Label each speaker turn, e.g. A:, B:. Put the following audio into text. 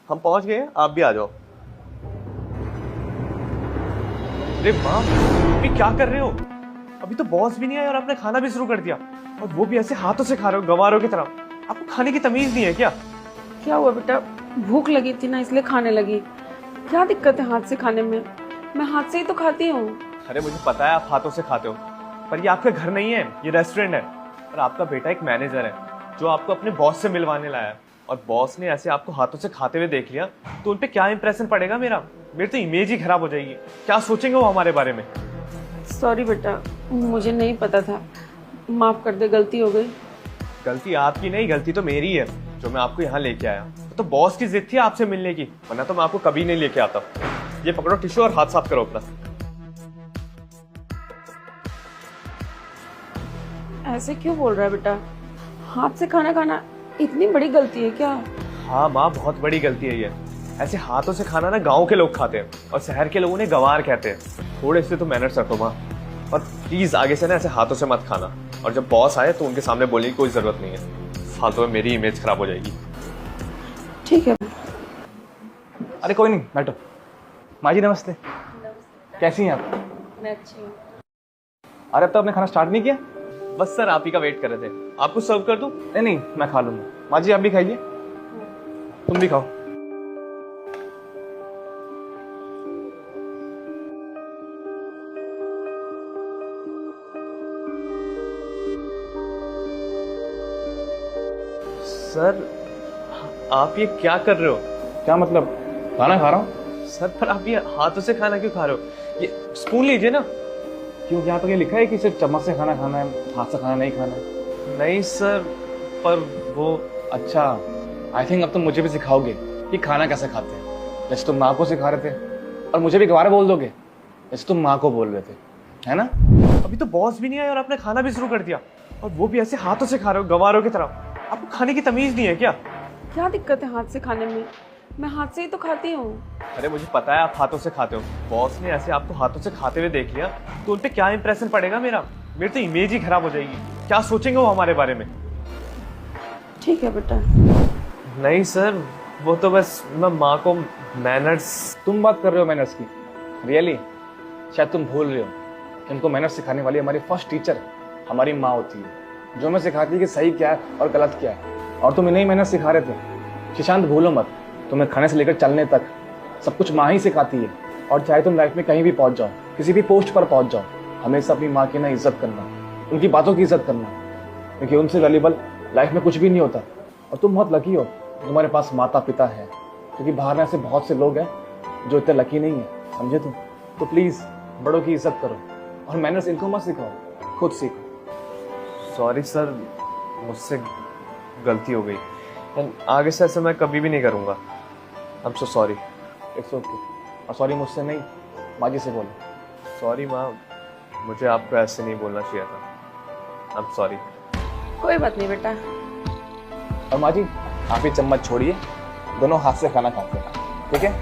A: हम पहुंच गए, आप भी आ जाओ। अरे माँ, अभी क्या कर रहे हो? अभी तो बॉस भी नहीं आया और आपने खाना भी शुरू कर दिया, और वो भी ऐसे हाथों से खा रहे हो, गंवारों की तरह। आपको खाने की तमीज नहीं है क्या?
B: क्या हुआ बेटा? भूख लगी थी ना, इसलिए खाने लगी। क्या दिक्कत है हाथ से खाने में? मैं हाथ से ही तो खाती हूँ।
A: अरे मुझे पता है आप हाथों से खाते हो, पर ये आपका घर नहीं है, ये रेस्टोरेंट है। और आपका बेटा एक मैनेजर है जो आपको अपने बॉस से मिलवाने लाया है, और बॉस ने ऐसे आपको हाथों से खाते हुए देख लिया तो उन पे क्या इंप्रेशन पड़ेगा मेरा? मेरी तो इमेज ही खराब हो जाएगी। क्या सोचेंगे वो हमारे बारे में?
B: सॉरी बेटा, मुझे नहीं पता था। माफ कर दे, गलती हो गई।
A: गलती आपकी नहीं, गलती तो मेरी है जो मैं आपको यहाँ लेके आया। तो बॉस की जिद थी आपसे मिलने की, वरना तो मैं आपको कभी नहीं लेके आता। ये पकड़ो टिश्यू और हाथ साफ करो अपना।
B: ऐसे क्यों बोल रहा है बेटा? हाथ से खाना खाना इतनी बड़ी गलती है क्या?
A: हाँ माँ, बहुत बड़ी गलती है ये। ऐसे हाथों से खाना ना गांव के लोग खाते हैं और शहर के लोग उन्हें गंवार कहते हैं। थोड़े से तो मैनर्स रखो माँ, और प्लीज आगे से ना ऐसे हाथों से मत खाना। और जब बॉस आए तो उनके सामने बोलने की कोई जरूरत नहीं है, फालतू में मेरी इमेज खराब हो जाएगी।
B: ठीक है।
C: अरे कोई नहीं, बैठो। माँ जी नमस्ते। कैसी हैं आप?
B: मैं अच्छी हूँ।
C: अरे अब तक आपने खाना स्टार्ट नहीं किया?
A: बस सर, आप ही का वेट कर रहे थे। आपको सर्व कर दूं?
C: नहीं नहीं, मैं खा लूँगा। माँ जी आप भी खाइए, तुम भी खाओ।
A: सर आप ये क्या कर रहे हो?
C: क्या मतलब? खाना खा रहा हूँ।
A: सर पर आप ये हाथों से खाना क्यों खा रहे हो? ये स्पून लीजिए ना।
C: क्यों, यहाँ तो ये लिखा है कि सिर्फ चम्मच से खाना खाना है, हाथ से खाना नहीं खाना है।
A: नहीं सर, पर वो
C: अच्छा, आई थिंक अब तुम मुझे भी सिखाओगे कि खाना कैसे खाते हैं। जैसे तुम माँ को सिखा रहे थे, और मुझे भी दोबारा बोल दोगे जैसे तुम माँ को बोल रहे थे, है ना?
A: अभी तो बॉस भी नहीं आया और आपने खाना भी शुरू कर दिया, और वो भी ऐसे हाथों से खा रहे हो, गंवारों की तरह। आपको खाने की तमीज नहीं है क्या?
B: क्या दिक्कत है हाथ से खाने में? मैं हाथ से ही तो खाती हूँ।
A: अरे मुझे पता है आप हाथों से खाते हो। बॉस ने ऐसे आपको हाथों से खाते हुए देख लिया तो उन पे क्या इंप्रेशन पड़ेगा मेरा? मेरी तो इमेज ही खराब हो जाएगी। क्या सोचेंगे वो हमारे बारे में?
B: ठीक है बेटा।
A: नहीं सर, वो तो बस मैं माँ को मैनर्स।
C: तुम बात कर रहे हो मैनर्स की? रियली? शायद तुम भूल रहे हो कि हमको मैनर्स सिखाने वाली हमारी फर्स्ट टीचर हमारी माँ होती है, जो हमें सिखाती है कि सही क्या है और गलत क्या है। और तुम इन्हें मैनर्स सिखा रहे थे। शिशांत भूलो मत, तुम्हें खाने से लेकर चलने तक सब कुछ माँ ही सिखाती है। और चाहे तुम लाइफ में कहीं भी पहुंच जाओ, किसी भी पोस्ट पर पहुंच जाओ, हमेशा अपनी माँ की ना इज्जत करना, उनकी बातों की इज्जत करना, क्योंकि उनसे वैल्यूबल लाइफ में कुछ भी नहीं होता। और तुम बहुत लकी हो, तुम्हारे पास माता पिता है, क्योंकि बाहर में ऐसे बहुत से लोग हैं जो इतने लकी नहीं है, समझे तुम? तो प्लीज बड़ों की इज्जत करो, और मैनर्स इनको मत सिखाओ, खुद सीखो।
A: सॉरी सर, मुझसे गलती हो गई। आगे से ऐसा मैं कभी भी नहीं करूँगा। I am so sorry.
C: It's okay. और सॉरी मुझसे नहीं, माँ जी से बोलो।
A: सॉरी माँ, मुझे आपको ऐसे नहीं बोलना चाहिए था। I am sorry.
B: कोई बात नहीं बेटा।
C: और माँ जी आप ये चम्मच छोड़िए, दोनों हाथ से खाना खाते हैं, ठीक है?